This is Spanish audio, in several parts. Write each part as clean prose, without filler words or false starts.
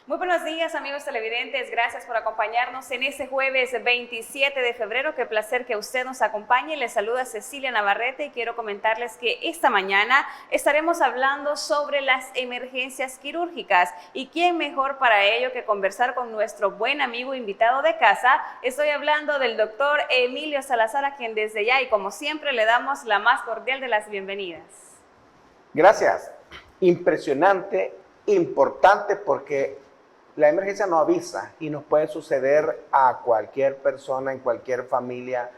Muy buenos días, amigos televidentes. Gracias por acompañarnos en este jueves 27 de febrero. Qué placer que usted nos acompañe. Les saluda Cecilia Navarrete y quiero comentarles que esta mañana estaremos hablando sobre las emergencias quirúrgicas. ¿Y quién mejor para ello que conversar con nuestro buen amigo invitado de casa? Estoy hablando del doctor Emilio Salazar, a quien desde ya y como siempre le damos la más cordial de las bienvenidas. Gracias. Impresionante, importante, porque la emergencia no avisa y nos puede suceder a cualquier persona, en cualquier familia,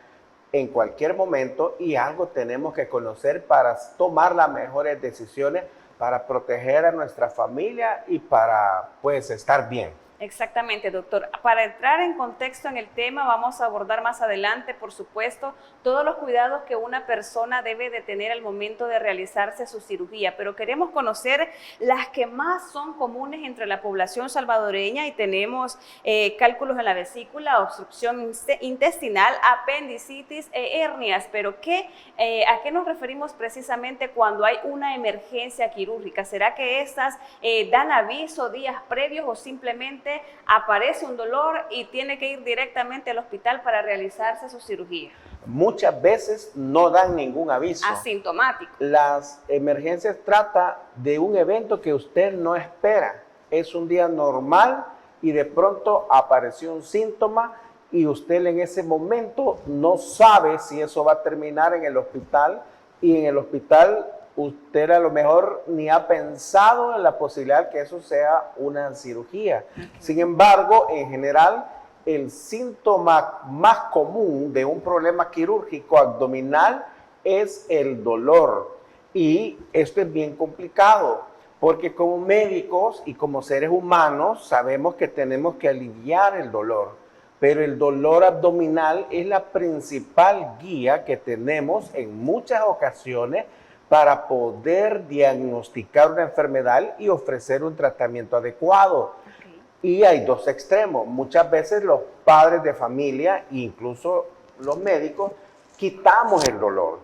en cualquier momento, y algo tenemos que conocer para tomar las mejores decisiones, para proteger a nuestra familia y para, pues, estar bien. Exactamente, doctor. Para entrar en contexto en el tema, vamos a abordar más adelante, por supuesto, todos los cuidados que una persona debe de tener al momento de realizarse su cirugía, pero queremos conocer las que más son comunes entre la población salvadoreña y tenemos cálculos en la vesícula, obstrucción intestinal, apendicitis e hernias, pero ¿a qué nos referimos precisamente cuando hay una emergencia quirúrgica? ¿Será que estas dan aviso días previos o simplemente aparece un dolor y tiene que ir directamente al hospital para realizarse su cirugía? Muchas veces no dan ningún aviso. Asintomático. Las emergencias trata de un evento que usted no espera. Es un día normal y de pronto apareció un síntoma y usted en ese momento no sabe si eso va a terminar en el hospital, y en el hospital usted a lo mejor ni ha pensado en la posibilidad que eso sea una cirugía. Sin embargo, en general, el síntoma más común de un problema quirúrgico abdominal es el dolor. Y esto es bien complicado, porque como médicos y como seres humanos sabemos que tenemos que aliviar el dolor. Pero el dolor abdominal es la principal guía que tenemos en muchas ocasiones para poder diagnosticar una enfermedad y ofrecer un tratamiento adecuado. Okay. Y hay dos extremos. Muchas veces los padres de familia, incluso los médicos, quitamos el dolor.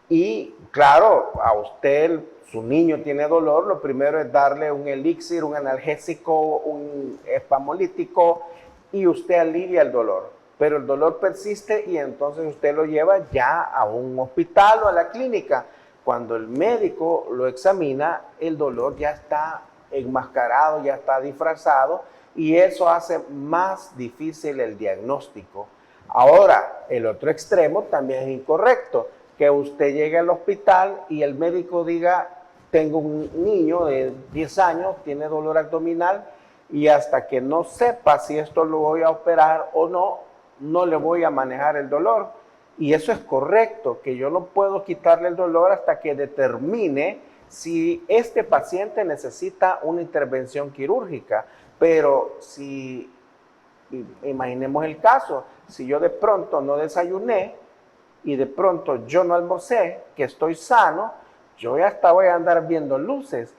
Y claro, a usted, su niño tiene dolor, lo primero es darle un elixir, un analgésico, un espasmolítico, y usted alivia el dolor. Pero el dolor persiste y entonces usted lo lleva ya a un hospital o a la clínica. Cuando el médico lo examina, el dolor ya está enmascarado, ya está disfrazado, y eso hace más difícil el diagnóstico. Ahora, el otro extremo también es incorrecto, que usted llegue al hospital y el médico diga: tengo un niño de 10 años, tiene dolor abdominal, y hasta que no sepa si esto lo voy a operar o no, no le voy a manejar el dolor. Y eso es correcto, que yo no puedo quitarle el dolor hasta que determine si este paciente necesita una intervención quirúrgica. Pero si, imaginemos el caso, si yo de pronto no desayuné y de pronto yo no almorcé, que estoy sano, yo ya hasta voy a andar viendo luces.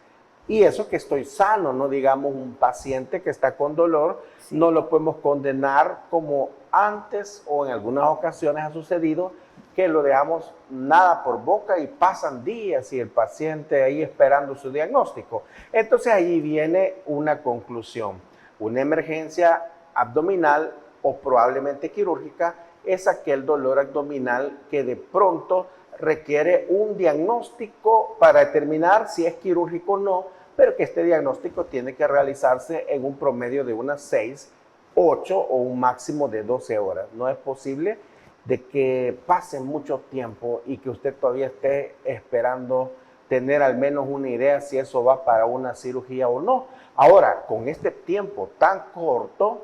Y eso que estoy sano, no digamos un paciente que está con dolor, sí, no lo podemos condenar como antes o en algunas ocasiones ha sucedido, que lo dejamos nada por boca y pasan días y el paciente ahí esperando su diagnóstico. Entonces ahí viene una conclusión. Una emergencia abdominal o probablemente quirúrgica es aquel dolor abdominal que de pronto requiere un diagnóstico para determinar si es quirúrgico o no, pero que este diagnóstico tiene que realizarse en un promedio de unas 6, 8 o un máximo de 12 horas. No es posible de que pase mucho tiempo y que usted todavía esté esperando tener al menos una idea si eso va para una cirugía o no. Ahora, con este tiempo tan corto,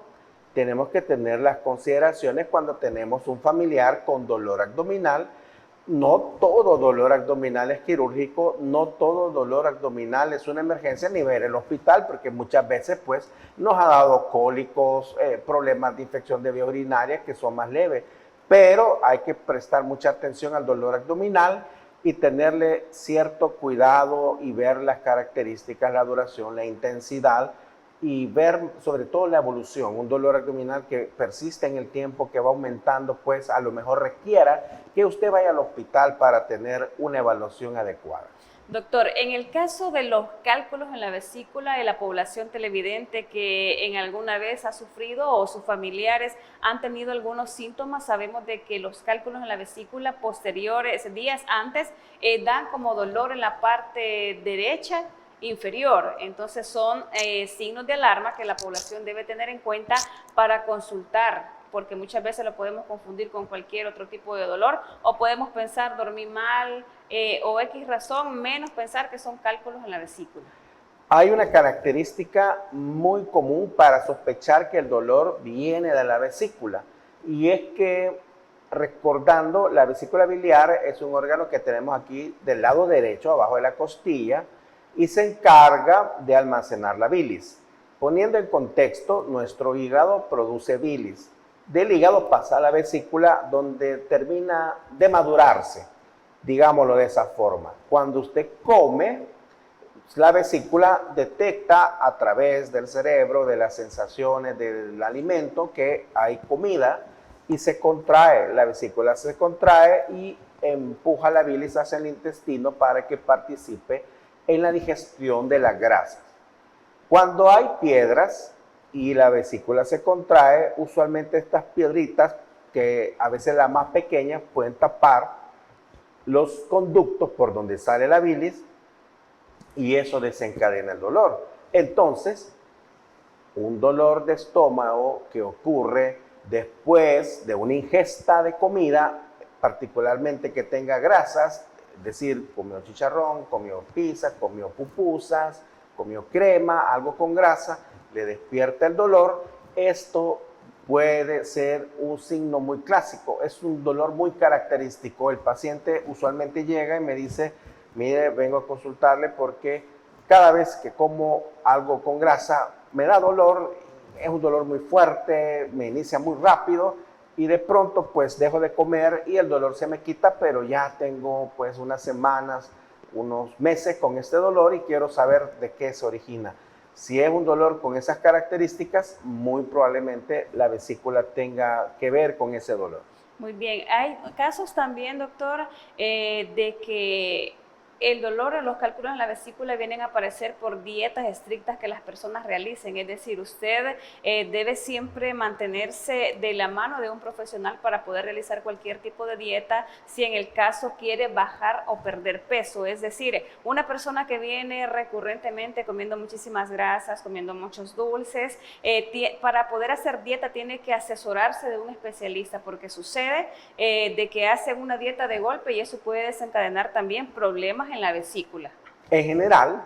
tenemos que tener las consideraciones cuando tenemos un familiar con dolor abdominal. No todo dolor abdominal es quirúrgico, no todo dolor abdominal es una emergencia ni ver el hospital, porque muchas veces pues nos ha dado cólicos, problemas de infección de vías urinarias que son más leves, pero hay que prestar mucha atención al dolor abdominal y tenerle cierto cuidado y ver las características, la duración, la intensidad, y ver sobre todo la evolución. Un dolor abdominal que persiste en el tiempo, que va aumentando, pues a lo mejor requiera que usted vaya al hospital para tener una evaluación adecuada. Doctor, en el caso de los cálculos en la vesícula de la población televidente que en alguna vez ha sufrido o sus familiares han tenido algunos síntomas, sabemos de que los cálculos en la vesícula posteriores, días antes, dan como dolor en la parte derecha inferior. Entonces son signos de alarma que la población debe tener en cuenta para consultar, porque muchas veces lo podemos confundir con cualquier otro tipo de dolor, o podemos pensar dormí mal o X razón, menos pensar que son cálculos en la vesícula. Hay una característica muy común para sospechar que el dolor viene de la vesícula, y es que, recordando, la vesícula biliar es un órgano que tenemos aquí del lado derecho, abajo de la costilla, y se encarga de almacenar la bilis. Poniendo en contexto, nuestro hígado produce bilis. Del hígado pasa a la vesícula, donde termina de madurarse, digámoslo de esa forma. Cuando usted come, la vesícula detecta a través del cerebro, de las sensaciones del alimento, que hay comida y se contrae. La vesícula se contrae y empuja la bilis hacia el intestino para que participe en la digestión de las grasas. Cuando hay piedras y la vesícula se contrae, usualmente estas piedritas, que a veces las más pequeñas, pueden tapar los conductos por donde sale la bilis y eso desencadena el dolor. Entonces, un dolor de estómago que ocurre después de una ingesta de comida, particularmente que tenga grasas, es decir, comió chicharrón, comió pizza, comió pupusas, comió crema, algo con grasa, le despierta el dolor. Esto puede ser un signo muy clásico, es un dolor muy característico. El paciente usualmente llega y me dice, mire, vengo a consultarle porque cada vez que como algo con grasa me da dolor, es un dolor muy fuerte, me inicia muy rápido y de pronto pues dejo de comer y el dolor se me quita, pero ya tengo pues unas semanas, unos meses con este dolor y quiero saber de qué se origina. Si es un dolor con esas características, muy probablemente la vesícula tenga que ver con ese dolor. Muy bien, hay casos también, doctor, de que el dolor o los cálculos en la vesícula vienen a aparecer por dietas estrictas que las personas realicen. Es decir, usted debe siempre mantenerse de la mano de un profesional para poder realizar cualquier tipo de dieta si en el caso quiere bajar o perder peso. Es decir, una persona que viene recurrentemente comiendo muchísimas grasas, comiendo muchos dulces, para poder hacer dieta tiene que asesorarse de un especialista, porque sucede de que hacen una dieta de golpe y eso puede desencadenar también problemas en la vesícula. En general,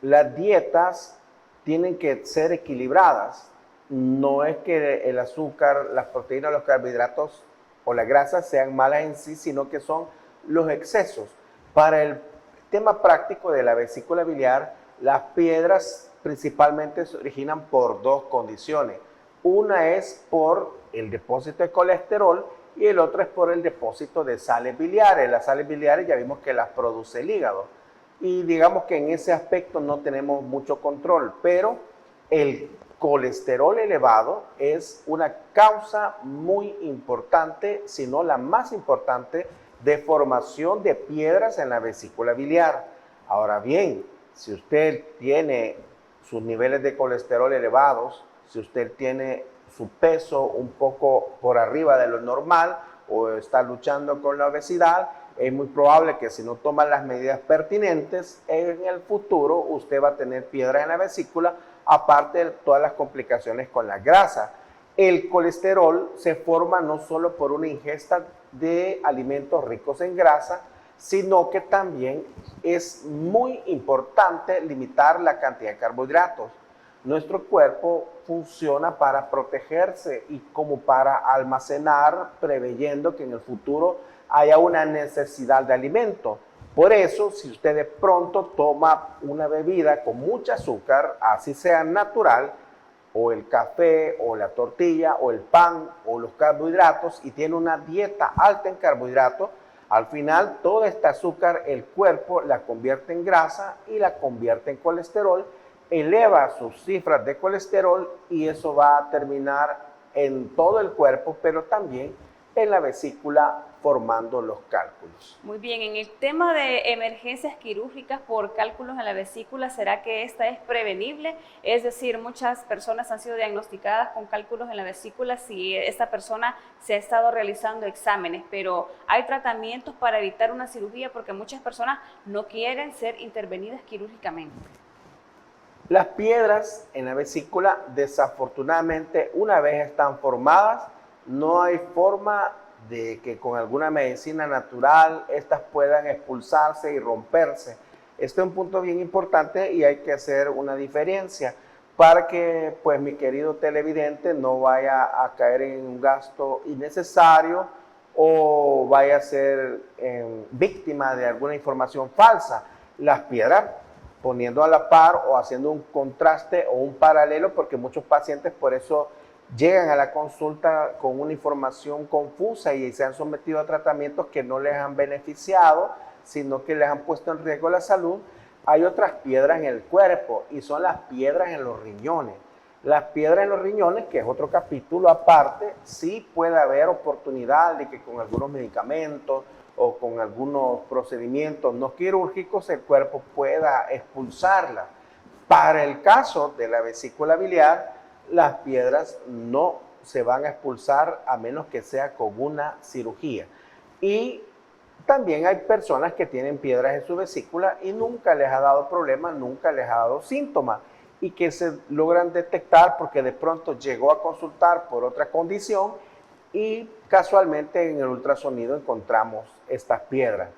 las dietas tienen que ser equilibradas. No es que el azúcar, las proteínas, los carbohidratos o las grasas sean malas en sí, sino que son los excesos. Para el tema práctico de la vesícula biliar, las piedras principalmente se originan por dos condiciones. Una es por el depósito de colesterol y el otro es por el depósito de sales biliares. Las sales biliares ya vimos que las produce el hígado y digamos que en ese aspecto no tenemos mucho control, pero el colesterol elevado es una causa muy importante, si no la más importante, de formación de piedras en la vesícula biliar. Ahora bien, si usted tiene sus niveles de colesterol elevados, si usted tiene su peso un poco por arriba de lo normal o está luchando con la obesidad, es muy probable que si no toma las medidas pertinentes, en el futuro usted va a tener piedra en la vesícula, aparte de todas las complicaciones con la grasa. El colesterol se forma no solo por una ingesta de alimentos ricos en grasa, sino que también es muy importante limitar la cantidad de carbohidratos. Nuestro cuerpo funciona para protegerse y como para almacenar, preveyendo que en el futuro haya una necesidad de alimento. Por eso, si usted de pronto toma una bebida con mucho azúcar, así sea natural, o el café, o la tortilla, o el pan, o los carbohidratos, y tiene una dieta alta en carbohidratos, al final toda esta azúcar el cuerpo la convierte en grasa y la convierte en colesterol, eleva sus cifras de colesterol y eso va a terminar en todo el cuerpo, pero también en la vesícula formando los cálculos. Muy bien, en el tema de emergencias quirúrgicas por cálculos en la vesícula, ¿será que esta es prevenible? Es decir, muchas personas han sido diagnosticadas con cálculos en la vesícula si esta persona se ha estado realizando exámenes, pero hay tratamientos para evitar una cirugía porque muchas personas no quieren ser intervenidas quirúrgicamente. Las piedras en la vesícula, desafortunadamente, una vez están formadas, no hay forma de que con alguna medicina natural estas puedan expulsarse y romperse. Este es un punto bien importante y hay que hacer una diferencia para que, pues, mi querido televidente no vaya a caer en un gasto innecesario o vaya a ser víctima de alguna información falsa. Las piedras, poniendo a la par o haciendo un contraste o un paralelo, porque muchos pacientes por eso llegan a la consulta con una información confusa y se han sometido a tratamientos que no les han beneficiado, sino que les han puesto en riesgo la salud. Hay otras piedras en el cuerpo y son las piedras en los riñones. Las piedras en los riñones, que es otro capítulo aparte, sí puede haber oportunidad de que con algunos medicamentos o con algunos procedimientos no quirúrgicos el cuerpo pueda expulsarla. Para el caso de la vesícula biliar, las piedras no se van a expulsar a menos que sea con una cirugía. Y también hay personas que tienen piedras en su vesícula y nunca les ha dado problema, nunca les ha dado síntomas y que se logran detectar porque de pronto llegó a consultar por otra condición y casualmente en el ultrasonido encontramos estas piedras.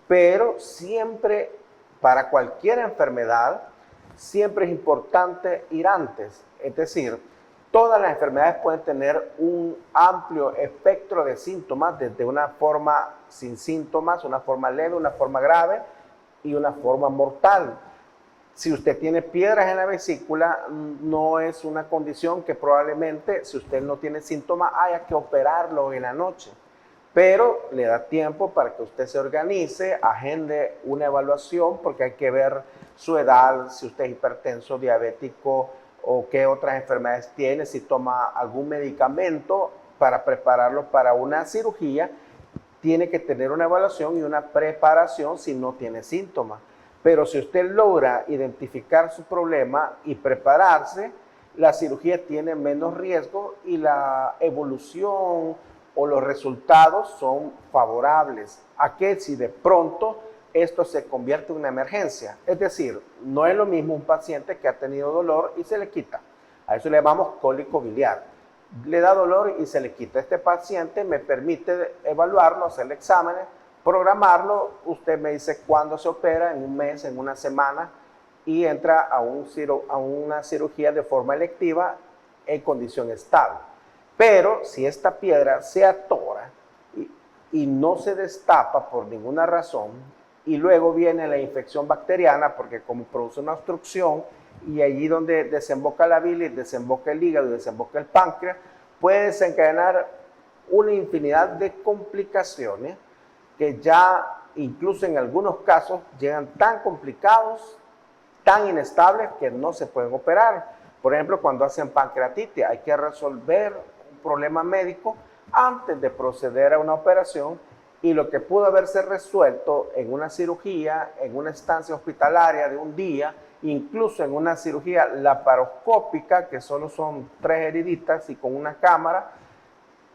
Pero siempre, para cualquier enfermedad, siempre es importante ir antes. Es decir, todas las enfermedades pueden tener un amplio espectro de síntomas, desde una forma sin síntomas, una forma leve, una forma grave y una forma mortal. Si usted tiene piedras en la vesícula, no es una condición que probablemente, si usted no tiene síntomas, haya que operarlo en la noche. Pero le da tiempo para que usted se organice, agende una evaluación, porque hay que ver su edad, si usted es hipertenso, diabético o qué otras enfermedades tiene, si toma algún medicamento para prepararlo para una cirugía. Tiene que tener una evaluación y una preparación si no tiene síntomas. Pero si usted logra identificar su problema y prepararse, la cirugía tiene menos riesgo y la evolución o los resultados son favorables a que si de pronto esto se convierte en una emergencia. Es decir, no es lo mismo un paciente que ha tenido dolor y se le quita. A eso le llamamos cólico biliar. Le da dolor y se le quita. Este paciente me permite evaluarlo, hacerle exámenes, programarlo. Usted me dice cuándo se opera, en un mes, en una semana, y entra a una cirugía de forma electiva en condición estable. Pero si esta piedra se atora y no se destapa por ninguna razón, y luego viene la infección bacteriana, porque como produce una obstrucción, y allí donde desemboca la bilis, desemboca el hígado y desemboca el páncreas, puede desencadenar una infinidad de complicaciones que ya incluso en algunos casos llegan tan complicados, tan inestables que no se pueden operar. Por ejemplo, cuando hacen pancreatitis, hay que resolver un problema médico antes de proceder a una operación, y lo que pudo haberse resuelto en una cirugía, en una estancia hospitalaria de un día, incluso en una cirugía laparoscópica, que solo son 3 heriditas y con una cámara,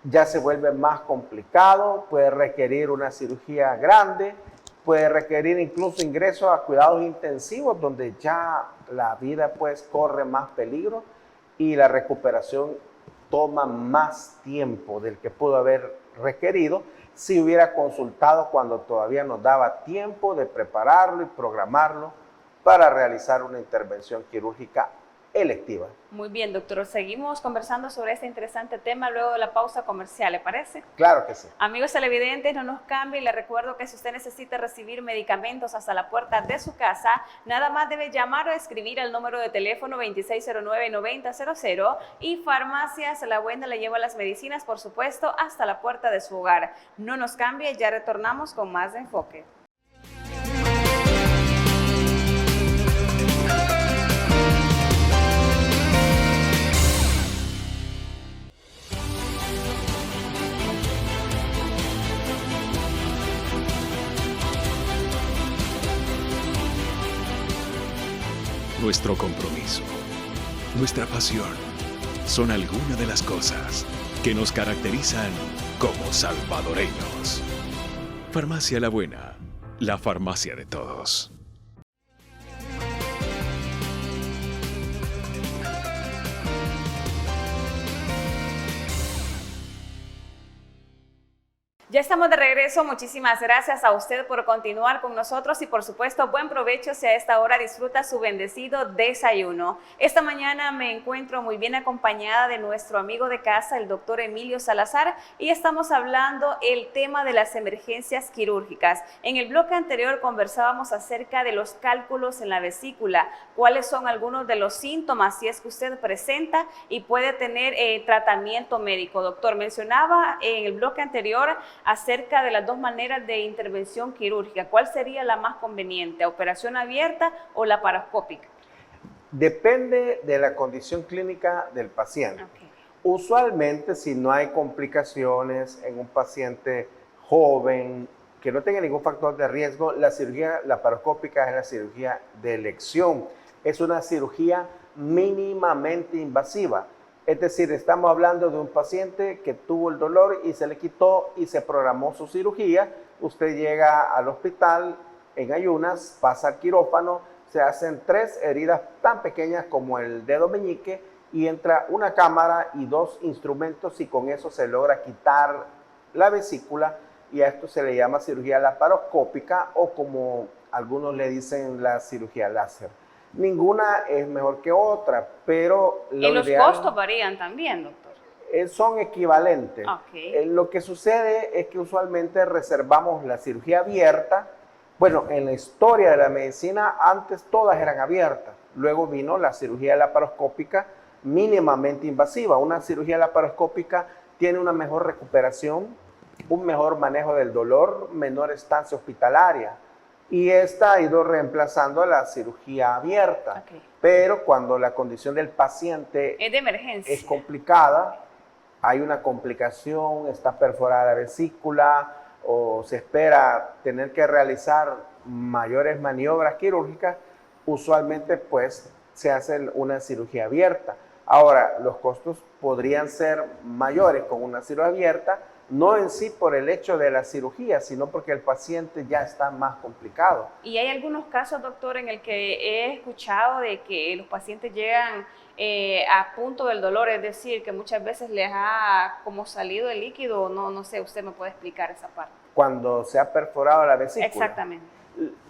ya se vuelve más complicado, puede requerir una cirugía grande, puede requerir incluso ingreso a cuidados intensivos, donde ya la vida pues corre más peligro y la recuperación toma más tiempo del que pudo haber requerido si hubiera consultado cuando todavía nos daba tiempo de prepararlo y programarlo para realizar una intervención quirúrgica electiva. Muy bien, doctor. Seguimos conversando sobre este interesante tema luego de la pausa comercial, ¿le parece? Claro que sí. Amigos televidentes, no nos cambien. Les recuerdo que si usted necesita recibir medicamentos hasta la puerta de su casa, nada más debe llamar o escribir al número de teléfono 2609-9000 y Farmacias La Buena le lleva las medicinas, por supuesto, hasta la puerta de su hogar. No nos cambie, ya retornamos con más de Enfoque. nuestro compromiso, nuestra pasión, son algunas de las cosas que nos caracterizan como salvadoreños. Farmacia La Buena, la farmacia de todos. Ya estamos de regreso, muchísimas gracias a usted por continuar con nosotros y por supuesto buen provecho si a esta hora disfruta su bendecido desayuno. Esta mañana me encuentro muy bien acompañada de nuestro amigo de casa, el doctor Emilio Salazar, y estamos hablando el tema de las emergencias quirúrgicas. En el bloque anterior conversábamos acerca de los cálculos en la vesícula, cuáles son algunos de los síntomas si es que usted presenta y puede tener tratamiento médico. Doctor, mencionaba en el bloque anterior acerca de las dos maneras de intervención quirúrgica. ¿Cuál sería la más conveniente, operación abierta o laparoscópica? Depende de la condición clínica del paciente. Okay. Usualmente, si no hay complicaciones en un paciente joven que no tenga ningún factor de riesgo, la cirugía laparoscópica es la cirugía de elección. Es una cirugía mínimamente invasiva. Es decir, estamos hablando de un paciente que tuvo el dolor y se le quitó y se programó su cirugía. Usted llega al hospital en ayunas, pasa al quirófano, se hacen 3 heridas tan pequeñas como el dedo meñique y entra una cámara y 2 instrumentos y con eso se logra quitar la vesícula y a esto se le llama cirugía laparoscópica o como algunos le dicen la cirugía láser. Ninguna es mejor que otra, pero ¿Y los costos varían también, doctor? Son equivalentes. Okay. Lo que sucede es que usualmente reservamos la cirugía abierta. Bueno, en la historia de la medicina antes todas eran abiertas. Luego vino la cirugía laparoscópica mínimamente invasiva. Una cirugía laparoscópica tiene una mejor recuperación, un mejor manejo del dolor, menor estancia hospitalaria. Y esta ha ido reemplazando a la cirugía abierta. Okay. Pero cuando la condición del paciente es de emergencia, es complicada, hay una complicación, está perforada la vesícula o se espera tener que realizar mayores maniobras quirúrgicas, usualmente pues se hace una cirugía abierta. Ahora, los costos podrían ser mayores con una cirugía abierta, no en sí por el hecho de la cirugía, sino porque el paciente ya está más complicado. Y hay algunos casos, doctor, en el que he escuchado de que los pacientes llegan a punto del dolor, es decir, que muchas veces les ha como salido el líquido, no sé, usted me puede explicar esa parte. Cuando se ha perforado la vesícula. Exactamente.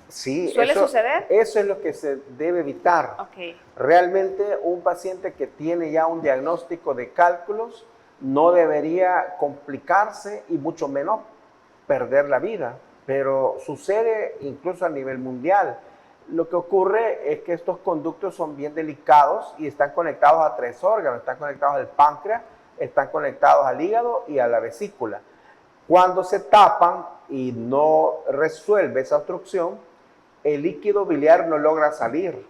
Sí, ¿Suele suceder? Eso es lo que se debe evitar. Okay. Realmente un paciente que tiene ya un diagnóstico de cálculos no debería complicarse y mucho menos perder la vida, pero sucede incluso a nivel mundial. Lo que ocurre es que estos conductos son bien delicados y están conectados a 3 órganos, están conectados al páncreas, están conectados al hígado y a la vesícula. Cuando se tapan y no resuelve esa obstrucción, el líquido biliar no logra salir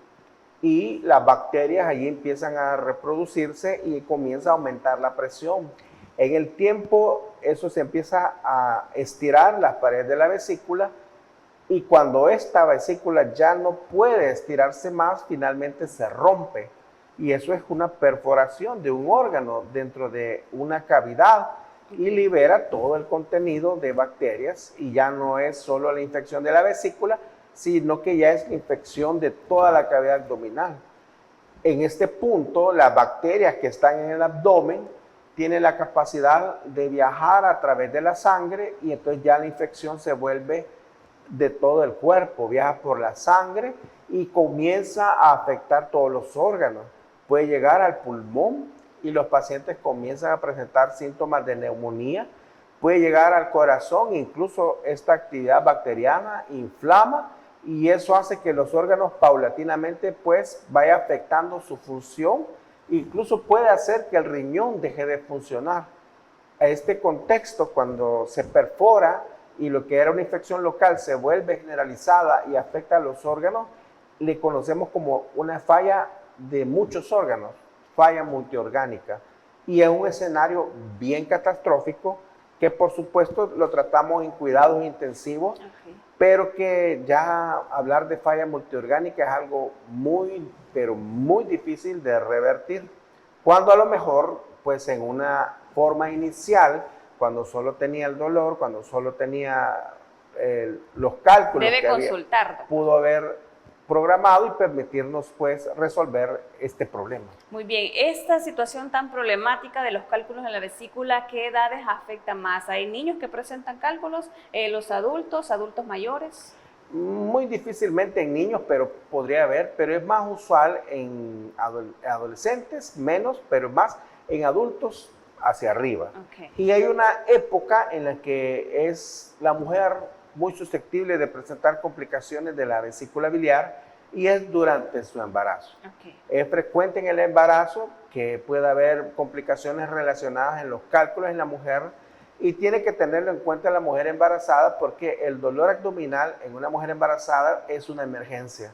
y las bacterias allí empiezan a reproducirse y comienza a aumentar la presión. En el tiempo eso se empieza a estirar las paredes de la vesícula y cuando esta vesícula ya no puede estirarse más, finalmente se rompe. Y eso es una perforación de un órgano dentro de una cavidad y libera todo el contenido de bacterias y ya no es solo la infección de la vesícula, sino que ya es la infección de toda la cavidad abdominal. En este punto, las bacterias que están en el abdomen tienen la capacidad de viajar a través de la sangre y entonces ya la infección se vuelve de todo el cuerpo, viaja por la sangre y comienza a afectar todos los órganos. Puede llegar al pulmón y los pacientes comienzan a presentar síntomas de neumonía, puede llegar al corazón, incluso esta actividad bacteriana inflama y eso hace que los órganos paulatinamente pues vaya afectando su función, incluso puede hacer que el riñón deje de funcionar. A este contexto, cuando se perfora y lo que era una infección local se vuelve generalizada y afecta a los órganos, le conocemos como una falla de muchos órganos, falla multiorgánica, y es un escenario bien catastrófico que por supuesto lo tratamos en cuidados intensivos, Ok. pero que ya hablar de falla multiorgánica es algo muy, pero muy difícil de revertir. Cuando a lo mejor, pues en una forma inicial, cuando solo tenía el dolor, cuando solo tenía los cálculos Debe que consultar, doctor. pudo haber programado y permitirnos pues resolver este problema. Muy bien, esta situación tan problemática de los cálculos en la vesícula, ¿qué edades afecta más? ¿Hay niños que presentan cálculos? ¿Los adultos, adultos mayores? Muy difícilmente en niños, pero podría haber, pero es más usual en adolescentes, menos, pero más en adultos hacia arriba. Ok. Y hay una época en la que es la mujer muy susceptible de presentar complicaciones de la vesícula biliar y es durante su embarazo. Ok. Es frecuente en el embarazo que pueda haber complicaciones relacionadas en los cálculos en la mujer y tiene que tenerlo en cuenta la mujer embarazada porque el dolor abdominal en una mujer embarazada es una emergencia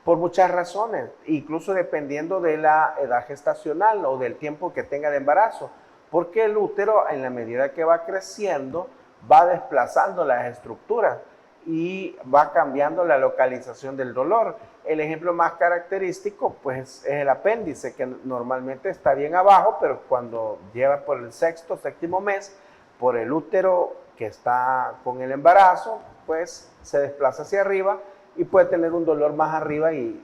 por muchas razones, incluso dependiendo de la edad gestacional o del tiempo que tenga de embarazo, porque el útero en la medida que va creciendo va desplazando las estructuras y va cambiando la localización del dolor. El ejemplo más característico pues es el apéndice, que normalmente está bien abajo, pero cuando lleva por el sexto, séptimo mes, por el útero que está con el embarazo, pues se desplaza hacia arriba y puede tener un dolor más arriba y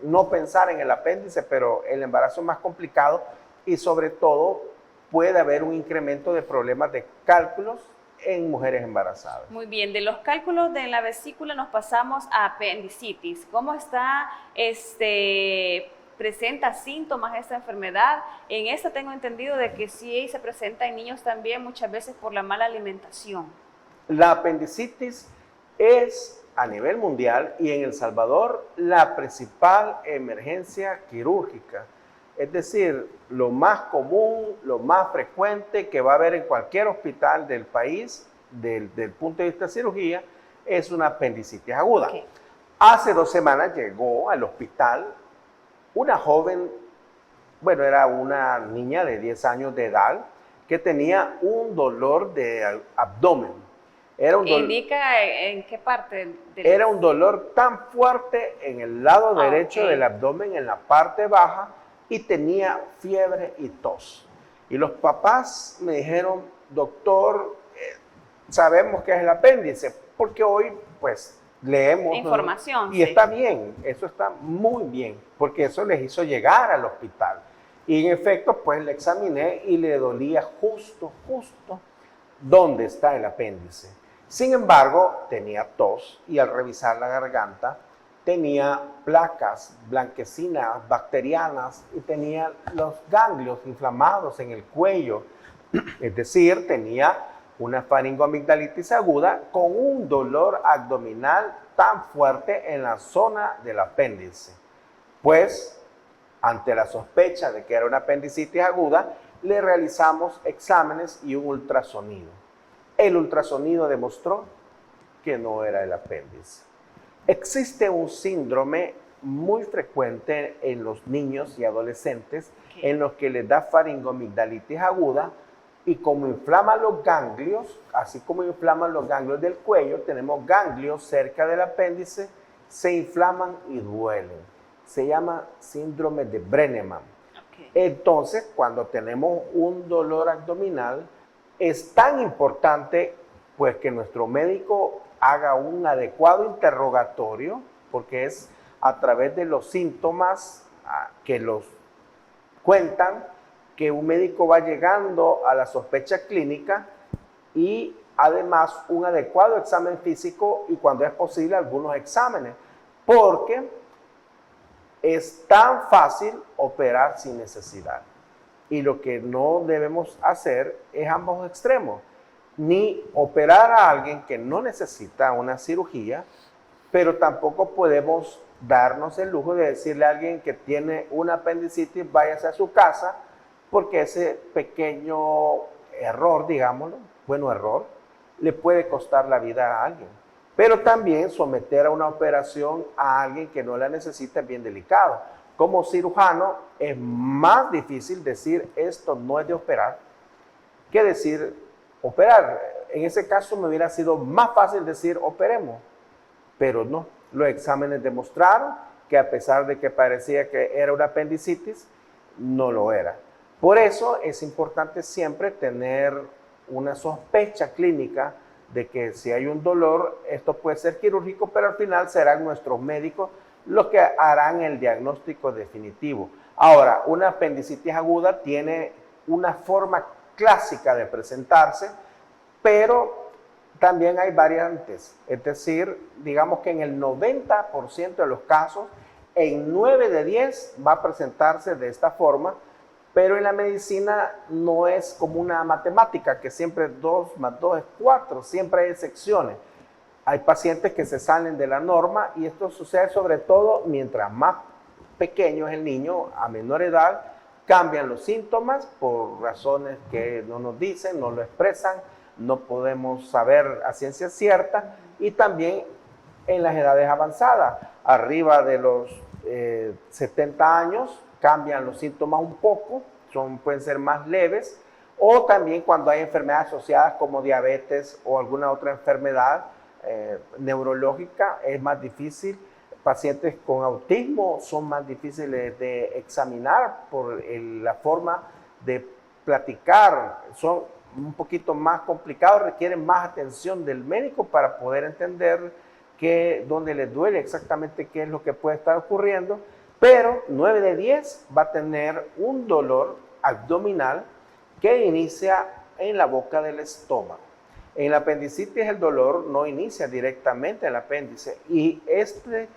no pensar en el apéndice, pero el embarazo es más complicado y sobre todo puede haber un incremento de problemas de cálculos en mujeres embarazadas. Muy bien, de los cálculos de la vesícula nos pasamos a apendicitis. ¿Cómo está, presenta síntomas esta enfermedad? En esta tengo entendido de que sí se presenta en niños también, muchas veces por la mala alimentación. La apendicitis es a nivel mundial y en El Salvador la principal emergencia quirúrgica. Es decir, lo más común, lo más frecuente que va a haber en cualquier hospital del país, del punto de vista de cirugía, es una apendicitis aguda. Okay. Hace 2 semanas llegó al hospital una joven, bueno, era una niña de 10 años de edad, que tenía un dolor de abdomen. ¿Indica en qué parte? Era un dolor tan fuerte en el lado derecho del abdomen, en la parte baja, y tenía fiebre y tos. Y los papás me dijeron, doctor, sabemos que es el apéndice, porque hoy pues leemos información. Y sí, está bien, eso está muy bien, porque eso les hizo llegar al hospital. Y en efecto, pues le examiné y le dolía justo donde está el apéndice. Sin embargo, tenía tos y al revisar la garganta, tenía placas blanquecinas, bacterianas y tenía los ganglios inflamados en el cuello. Es decir, tenía una faringoamigdalitis aguda con un dolor abdominal tan fuerte en la zona del apéndice. Pues, ante la sospecha de que era una apendicitis aguda, le realizamos exámenes y un ultrasonido. El ultrasonido demostró que no era el apéndice. Existe un síndrome muy frecuente en los niños y adolescentes en los que les da faringoamigdalitis aguda y como inflaman los ganglios, así como inflaman los ganglios del cuello, tenemos ganglios cerca del apéndice, se inflaman y duelen. Se llama síndrome de Brenneman. Entonces, cuando tenemos un dolor abdominal, es tan importante pues que nuestro médico haga un adecuado interrogatorio, porque es a través de los síntomas que los cuentan que un médico va llegando a la sospecha clínica y además un adecuado examen físico y cuando es posible algunos exámenes, porque es tan fácil operar sin necesidad. Y lo que no debemos hacer es ambos extremos. Ni operar a alguien que no necesita una cirugía, pero tampoco podemos darnos el lujo de decirle a alguien que tiene una apendicitis, váyase a su casa, porque ese pequeño error, digámoslo, error, le puede costar la vida a alguien. Pero también someter a una operación a alguien que no la necesita es bien delicado. Como cirujano es más difícil decir esto no es de operar que decir operar. En ese caso me hubiera sido más fácil decir operemos, pero no. Los exámenes demostraron que a pesar de que parecía que era una apendicitis, no lo era. Por eso es importante siempre tener una sospecha clínica de que si hay un dolor, esto puede ser quirúrgico, pero al final serán nuestros médicos los que harán el diagnóstico definitivo. Ahora, una apendicitis aguda tiene una forma clásica de presentarse, pero también hay variantes. Es decir, digamos que en el 90% de los casos, en 9 de 10 va a presentarse de esta forma, pero en la medicina no es como una matemática, que siempre 2 más 2 es 4, siempre hay excepciones. Hay pacientes que se salen de la norma y esto sucede sobre todo mientras más pequeño es el niño, a menor edad, cambian los síntomas por razones que no nos dicen, no lo expresan, no podemos saber a ciencia cierta, y también en las edades avanzadas, arriba de los 70 años, cambian los síntomas un poco, pueden ser más leves, o también cuando hay enfermedades asociadas como diabetes o alguna otra enfermedad neurológica, es más difícil. Pacientes con autismo son más difíciles de examinar por la forma de platicar, son un poquito más complicados, requieren más atención del médico para poder entender dónde les duele exactamente, qué es lo que puede estar ocurriendo, pero 9 de 10 va a tener un dolor abdominal que inicia en la boca del estómago. En la apendicitis el dolor no inicia directamente en el apéndice, y este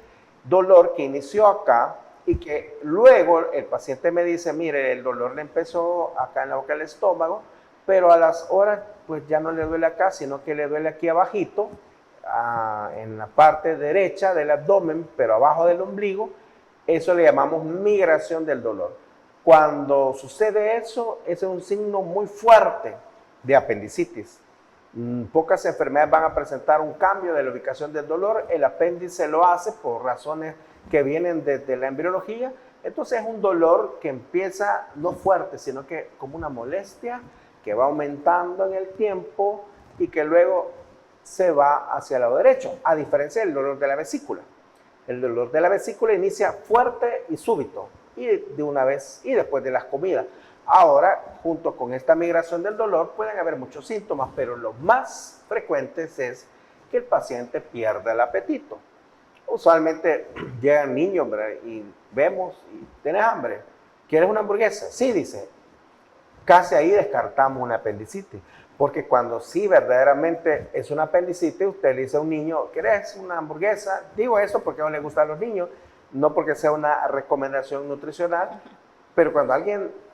dolor que inició acá y que luego el paciente me dice, mire, el dolor le empezó acá en la boca del estómago, pero a las horas pues ya no le duele acá, sino que le duele aquí abajito, en la parte derecha del abdomen, pero abajo del ombligo. Eso le llamamos migración del dolor. Cuando sucede eso, ese es un signo muy fuerte de apendicitis. Pocas enfermedades van a presentar un cambio de la ubicación del dolor. El apéndice lo hace por razones que vienen desde la embriología. Entonces es un dolor que empieza no fuerte, sino que como una molestia que va aumentando en el tiempo y que luego se va hacia el lado derecho, a diferencia del dolor de la vesícula. El dolor de la vesícula inicia fuerte y súbito, y de una vez, y después de las comidas. Ahora, junto con esta migración del dolor, pueden haber muchos síntomas, pero los más frecuentes es que el paciente pierda el apetito. Usualmente llegan niños, ¿verdad? Y vemos, ¿tienes hambre? ¿Quieres una hamburguesa? Sí, dice. Casi ahí descartamos una apendicitis, porque cuando sí verdaderamente es una apendicitis, usted le dice a un niño, ¿quieres una hamburguesa? Digo eso porque no le gusta a los niños, no porque sea una recomendación nutricional, pero cuando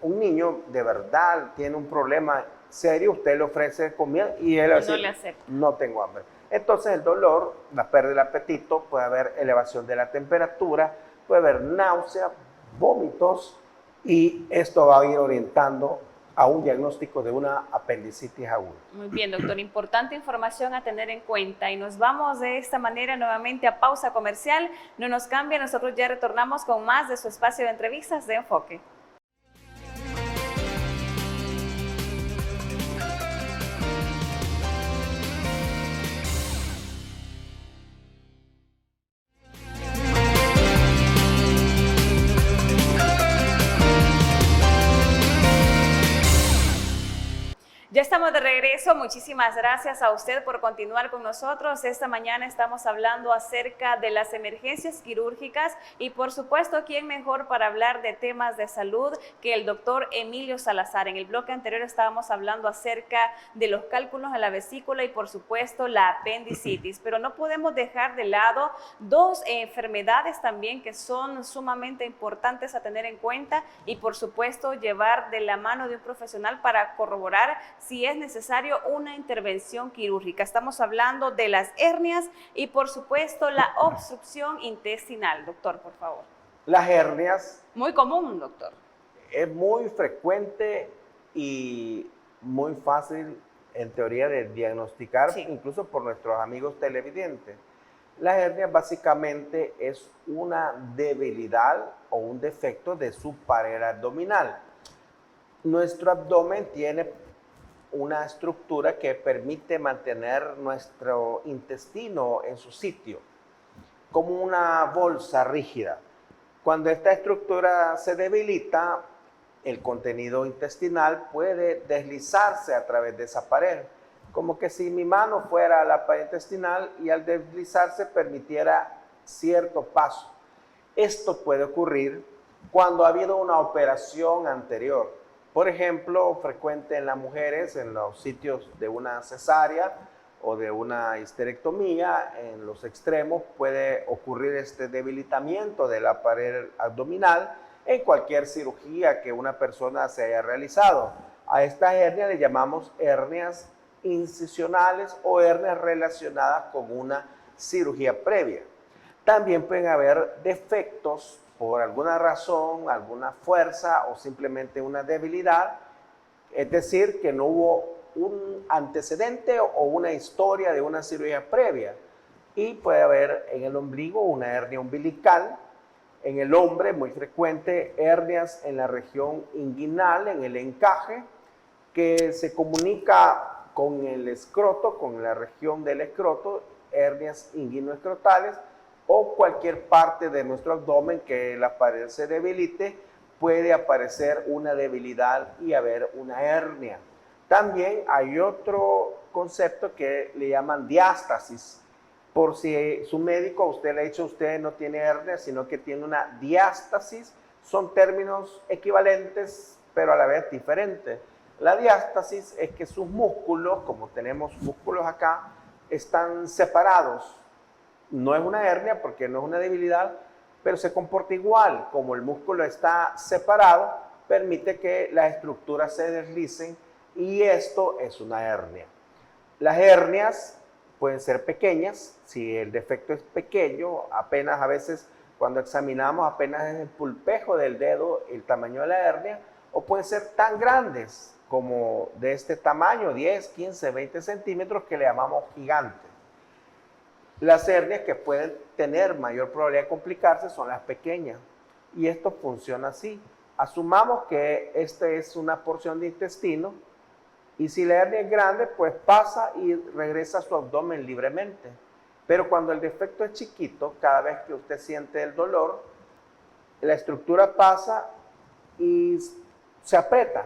un niño de verdad tiene un problema serio, usted le ofrece comida y él no le acepta. No tengo hambre. Entonces el dolor, la pérdida del apetito, puede haber elevación de la temperatura, puede haber náusea, vómitos, y esto va a ir orientando a un diagnóstico de una apendicitis aguda. Muy bien, doctor. Importante información a tener en cuenta. Y nos vamos de esta manera nuevamente a pausa comercial. No nos cambia, nosotros ya retornamos con más de su espacio de entrevistas de Enfoque. Ya estamos de regreso, muchísimas gracias a usted por continuar con nosotros. Esta mañana estamos hablando acerca de las emergencias quirúrgicas y por supuesto, ¿quién mejor para hablar de temas de salud que el doctor Emilio Salazar? En el bloque anterior estábamos hablando acerca de los cálculos a la vesícula y por supuesto la apendicitis, pero no podemos dejar de lado dos enfermedades también que son sumamente importantes a tener en cuenta y por supuesto llevar de la mano de un profesional para corroborar si es necesario una intervención quirúrgica. Estamos hablando de las hernias y por supuesto la obstrucción intestinal. Doctor, por favor. Las hernias. Muy común, doctor. Es muy frecuente y muy fácil en teoría de diagnosticar, sí, incluso por nuestros amigos televidentes. Las hernias básicamente es una debilidad o un defecto de su pared abdominal. Nuestro abdomen tiene una estructura que permite mantener nuestro intestino en su sitio, como una bolsa rígida. Cuando esta estructura se debilita, el contenido intestinal puede deslizarse a través de esa pared, como que si mi mano fuera la pared intestinal y al deslizarse permitiera cierto paso. Esto puede ocurrir cuando ha habido una operación anterior. Por ejemplo, frecuente en las mujeres, en los sitios de una cesárea o de una histerectomía, en los extremos puede ocurrir este debilitamiento de la pared abdominal en cualquier cirugía que una persona se haya realizado. A estas hernias le llamamos hernias incisionales o hernias relacionadas con una cirugía previa. También pueden haber defectos por alguna razón, alguna fuerza o simplemente una debilidad, es decir, que no hubo un antecedente o una historia de una cirugía previa. Y puede haber en el ombligo una hernia umbilical, en el hombre muy frecuente hernias en la región inguinal, en el encaje, que se comunica con el escroto, con la región del escroto, hernias inguinoescrotales, o cualquier parte de nuestro abdomen que la pared se debilite, puede aparecer una debilidad y haber una hernia. También hay otro concepto que le llaman diástasis. Por si su médico a usted le ha dicho usted no tiene hernia, sino que tiene una diástasis, son términos equivalentes, pero a la vez diferentes. La diástasis es que sus músculos, como tenemos músculos acá, están separados. No es una hernia porque no es una debilidad, pero se comporta igual. Como el músculo está separado, permite que las estructuras se deslicen y esto es una hernia. Las hernias pueden ser pequeñas, si el defecto es pequeño, apenas a veces cuando examinamos apenas es el pulpejo del dedo el tamaño de la hernia, o pueden ser tan grandes como de este tamaño, 10, 15, 20 centímetros, que le llamamos gigantes. Las hernias que pueden tener mayor probabilidad de complicarse son las pequeñas. Y esto funciona así. Asumamos que esta es una porción de intestino y si la hernia es grande, pues pasa y regresa a su abdomen libremente. Pero cuando el defecto es chiquito, cada vez que usted siente el dolor, la estructura pasa y se aprieta.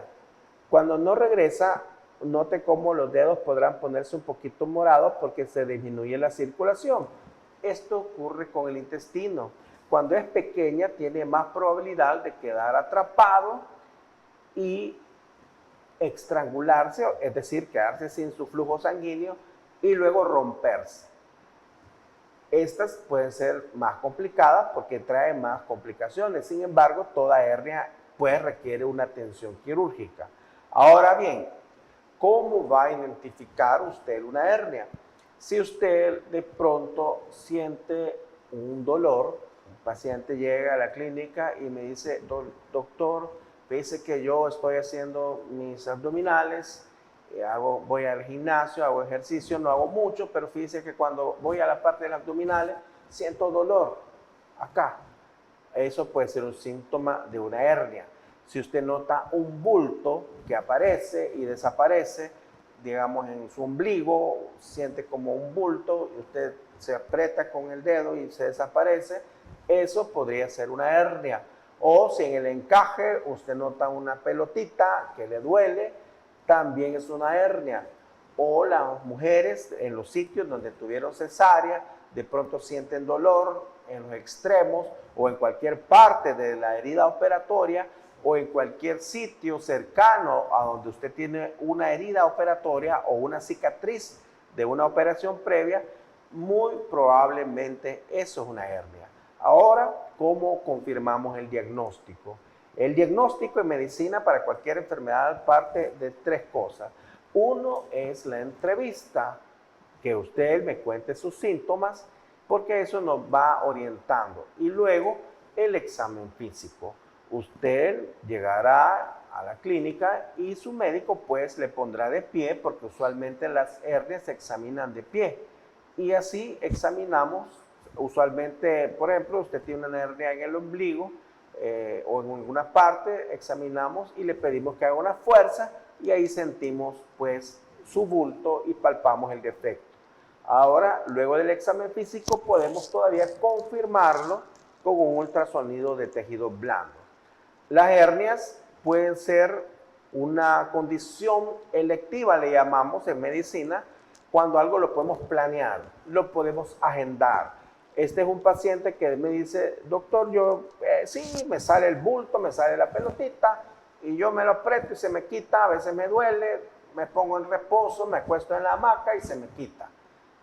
Cuando no regresa, note cómo los dedos podrán ponerse un poquito morados porque se disminuye la circulación. Esto ocurre con el intestino. Cuando es pequeña, tiene más probabilidad de quedar atrapado y estrangularse, es decir, quedarse sin su flujo sanguíneo y luego romperse. Estas pueden ser más complicadas porque traen más complicaciones. Sin embargo, toda hernia pues requiere una atención quirúrgica. Ahora bien, ¿cómo va a identificar usted una hernia? Si usted de pronto siente un dolor, un paciente llega a la clínica y me dice, doctor, fíjese que yo estoy haciendo mis abdominales, voy al gimnasio, hago ejercicio, no hago mucho, pero fíjese que cuando voy a la parte de los abdominales siento dolor acá. Eso puede ser un síntoma de una hernia. Si usted nota un bulto que aparece y desaparece, digamos en su ombligo, siente como un bulto y usted se aprieta con el dedo y se desaparece, eso podría ser una hernia. O si en el encaje usted nota una pelotita que le duele, también es una hernia. O las mujeres en los sitios donde tuvieron cesárea, de pronto sienten dolor en los extremos o en cualquier parte de la herida operatoria, o en cualquier sitio cercano a donde usted tiene una herida operatoria o una cicatriz de una operación previa, muy probablemente eso es una hernia. Ahora, ¿cómo confirmamos el diagnóstico? El diagnóstico en medicina para cualquier enfermedad parte de tres cosas. Uno es la entrevista, que usted me cuente sus síntomas, porque eso nos va orientando. Y luego el examen físico. Usted llegará a la clínica y su médico pues le pondrá de pie, porque usualmente las hernias se examinan de pie. Y así examinamos, usualmente, por ejemplo, usted tiene una hernia en el ombligo o en alguna parte, examinamos y le pedimos que haga una fuerza y ahí sentimos pues su bulto y palpamos el defecto. Ahora, luego del examen físico, podemos todavía confirmarlo con un ultrasonido de tejido blando. Las hernias pueden ser una condición electiva, le llamamos en medicina, cuando algo lo podemos planear, lo podemos agendar. Este es un paciente que me dice, doctor, yo sí, me sale el bulto, me sale la pelotita, y yo me lo aprieto y se me quita, a veces me duele, me pongo en reposo, me acuesto en la hamaca y se me quita.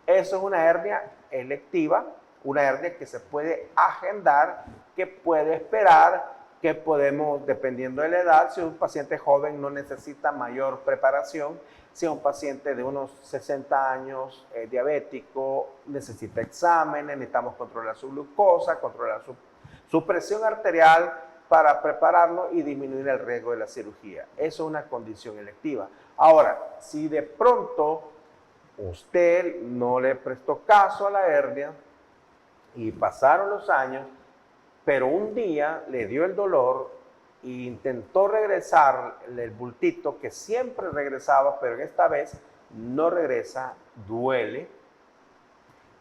Eso es una hernia electiva, una hernia que se puede agendar, que puede esperar, que podemos, dependiendo de la edad, si un paciente joven no necesita mayor preparación, si un paciente de unos 60 años diabético necesita exámenes, necesitamos controlar su glucosa, controlar su presión arterial para prepararlo y disminuir el riesgo de la cirugía. Eso es una condición electiva. Ahora, si de pronto usted no le prestó caso a la hernia y pasaron los años, pero un día le dio el dolor e intentó regresar el bultito que siempre regresaba, pero en esta vez no regresa, duele,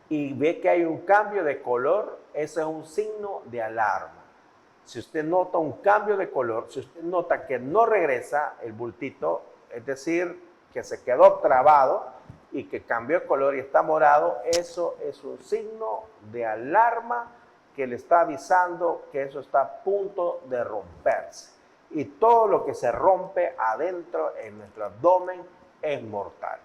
y ve que hay un cambio de color, eso es un signo de alarma. Si usted nota un cambio de color, si usted nota que no regresa el bultito, es decir, que se quedó trabado y que cambió de color y está morado, eso es un signo de alarma que le está avisando que eso está a punto de romperse. Y todo lo que se rompe adentro en nuestro abdomen es mortal.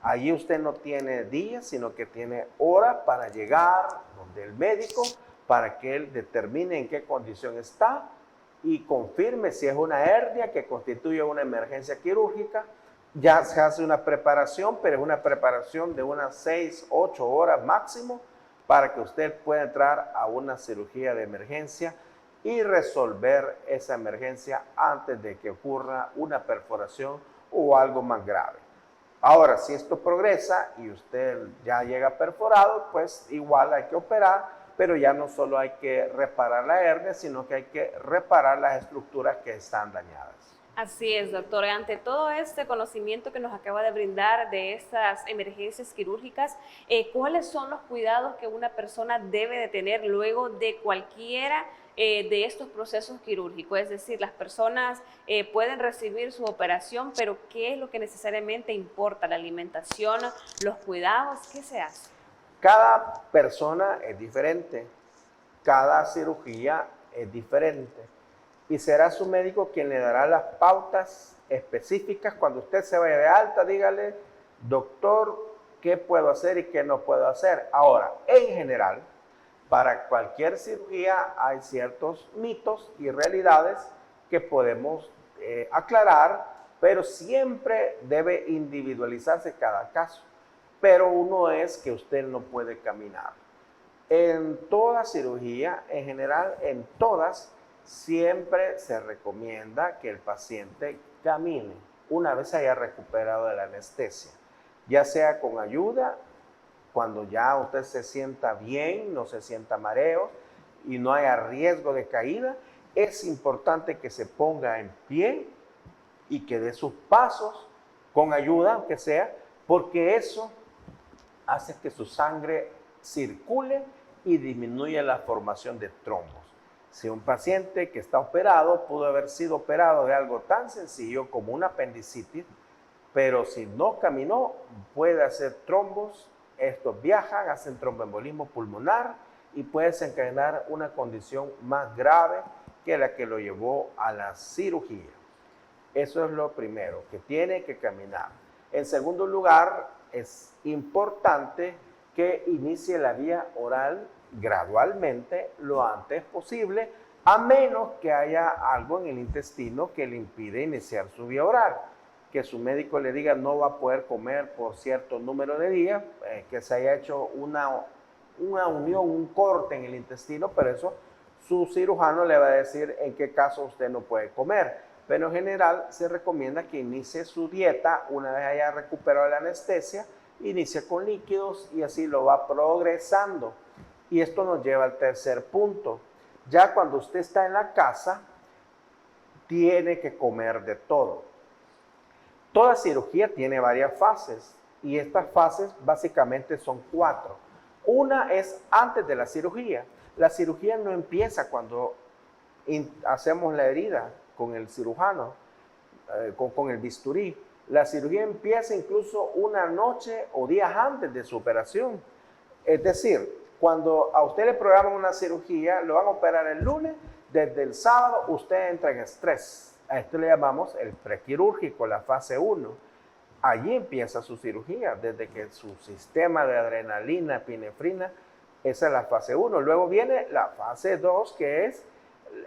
Allí usted no tiene días, sino que tiene horas para llegar donde el médico, para que él determine en qué condición está y confirme si es una hernia que constituye una emergencia quirúrgica. Ya se hace una preparación, pero es una preparación de unas 6, 8 horas máximo para que usted pueda entrar a una cirugía de emergencia y resolver esa emergencia antes de que ocurra una perforación o algo más grave. Ahora, si esto progresa y usted ya llega perforado, pues igual hay que operar, pero ya no solo hay que reparar la hernia, sino que hay que reparar las estructuras que están dañadas. Así es, doctor. Ante todo este conocimiento que nos acaba de brindar de estas emergencias quirúrgicas, ¿cuáles son los cuidados que una persona debe de tener luego de cualquiera de estos procesos quirúrgicos? Es decir, las personas pueden recibir su operación, pero ¿qué es lo que necesariamente importa? ¿La alimentación, los cuidados? ¿Qué se hace? Cada persona es diferente, cada cirugía es diferente. Y será su médico quien le dará las pautas específicas. Cuando usted se vaya de alta, dígale, doctor, ¿qué puedo hacer y qué no puedo hacer? Ahora, en general, para cualquier cirugía hay ciertos mitos y realidades que podemos aclarar, pero siempre debe individualizarse cada caso. Pero uno es que usted no puede caminar. En toda cirugía, en general, en todas, siempre se recomienda que el paciente camine una vez haya recuperado de la anestesia, ya sea con ayuda, cuando ya usted se sienta bien, no se sienta mareos y no haya riesgo de caída. Es importante que se ponga en pie y que dé sus pasos con ayuda, aunque sea, porque eso hace que su sangre circule y disminuya la formación de trombos. Si un paciente que está operado pudo haber sido operado de algo tan sencillo como una apendicitis, pero si no caminó, puede hacer trombos. Estos viajan, hacen tromboembolismo pulmonar y puede desencadenar una condición más grave que la que lo llevó a la cirugía. Eso es lo primero, que tiene que caminar. En segundo lugar, es importante que inicie la vía oral gradualmente, lo antes posible, a menos que haya algo en el intestino que le impide iniciar su vía oral, que su médico le diga no va a poder comer por cierto número de días, que se haya hecho una unión, un corte en el intestino, pero eso su cirujano le va a decir en qué caso usted no puede comer. Pero en general se recomienda que inicie su dieta una vez haya recuperado la anestesia, inicie con líquidos y así lo va progresando. Y esto nos lleva al tercer punto. Ya cuando usted está en la casa, tiene que comer de todo. Toda cirugía tiene varias fases y estas fases básicamente son 4. Una es antes de la cirugía. La cirugía no empieza cuando hacemos la herida con el cirujano, con el bisturí. La cirugía empieza incluso una noche o días antes de su operación. Es decir, cuando a usted le programan una cirugía, lo van a operar el lunes, desde el sábado usted entra en estrés. A esto le llamamos el prequirúrgico, la fase 1. Allí empieza su cirugía, desde que su sistema de adrenalina, epinefrina, esa es la fase 1. Luego viene la fase 2, que es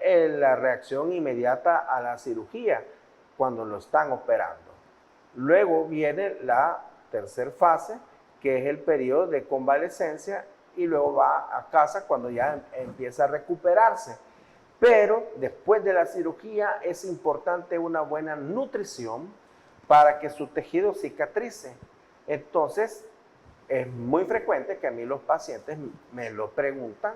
la reacción inmediata a la cirugía, cuando lo están operando. Luego viene la tercera fase, que es el periodo de convalecencia, y luego va a casa cuando ya empieza a recuperarse. Pero después de la cirugía es importante una buena nutrición para que su tejido cicatrice. Entonces, es muy frecuente que a mí los pacientes me lo preguntan.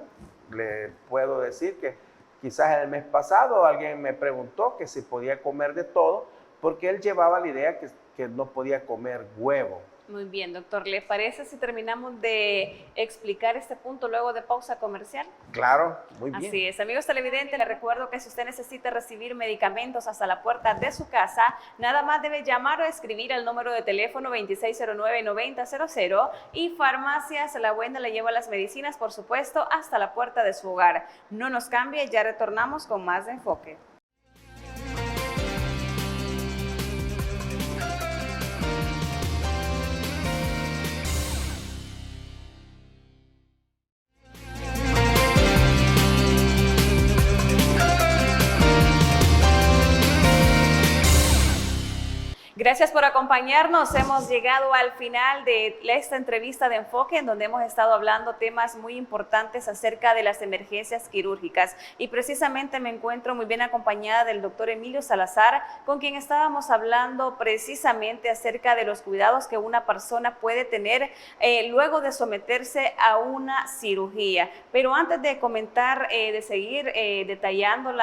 Le puedo decir que quizás el mes pasado alguien me preguntó que si podía comer de todo, porque él llevaba la idea que no podía comer huevo. Muy bien, doctor. ¿Le parece si terminamos de explicar este punto luego de pausa comercial? Claro, muy bien. Así es. Amigos televidentes, les recuerdo que si usted necesita recibir medicamentos hasta la puerta de su casa, nada más debe llamar o escribir al número de teléfono 2609-9000 y Farmacias La Buena le lleva las medicinas, por supuesto, hasta la puerta de su hogar. No nos cambie, ya retornamos con más de Enfoque. Gracias por acompañarnos. Hemos llegado al final de esta entrevista de Enfoque, en donde hemos estado hablando temas muy importantes acerca de las emergencias quirúrgicas. Y precisamente me encuentro muy bien acompañada del doctor Emilio Salazar, con quien estábamos hablando precisamente acerca de los cuidados que una persona puede tener luego de someterse a una cirugía. Pero antes de comentar, de seguir detallando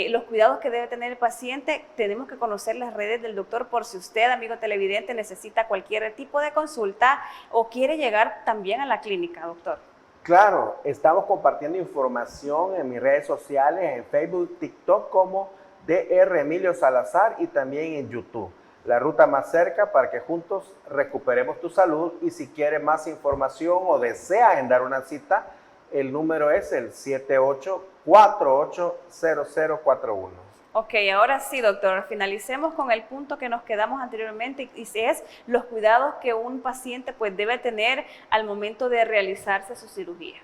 los cuidados que debe tener el paciente, tenemos que conocer las redes del doctor por si usted, amigo televidente, necesita cualquier tipo de consulta o quiere llegar también a la clínica, doctor. Claro, estamos compartiendo información en mis redes sociales, en Facebook, TikTok como Dr. Emilio Salazar y también en YouTube. La ruta más cerca para que juntos recuperemos tu salud, y si quiere más información o desea agendar una cita, el número es el 78480041. Ok, ahora sí, doctor, finalicemos con el punto que nos quedamos anteriormente, y es los cuidados que un paciente pues debe tener al momento de realizarse su cirugía.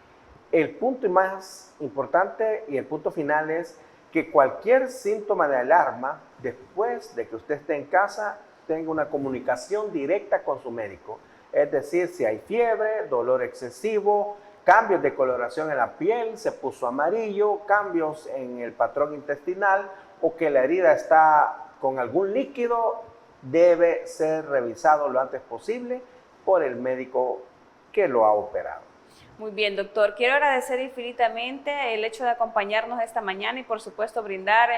El punto más importante y el punto final es que cualquier síntoma de alarma, después de que usted esté en casa, tenga una comunicación directa con su médico. Es decir, si hay fiebre, dolor excesivo, cambios de coloración en la piel, se puso amarillo, cambios en el patrón intestinal o que la herida está con algún líquido, debe ser revisado lo antes posible por el médico que lo ha operado. Muy bien, doctor. Quiero agradecer infinitamente el hecho de acompañarnos esta mañana y, por supuesto, brindar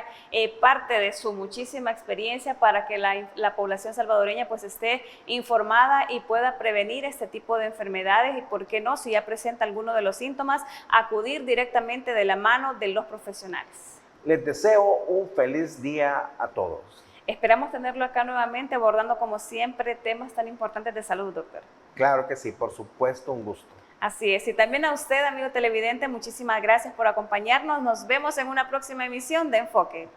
parte de su muchísima experiencia para que la población salvadoreña pues esté informada y pueda prevenir este tipo de enfermedades y, por qué no, si ya presenta alguno de los síntomas, acudir directamente de la mano de los profesionales. Les deseo un feliz día a todos. Esperamos tenerlo acá nuevamente abordando, como siempre, temas tan importantes de salud, doctor. Claro que sí, por supuesto, un gusto. Así es, y también a usted, amigo televidente, muchísimas gracias por acompañarnos. Nos vemos en una próxima emisión de Enfoque.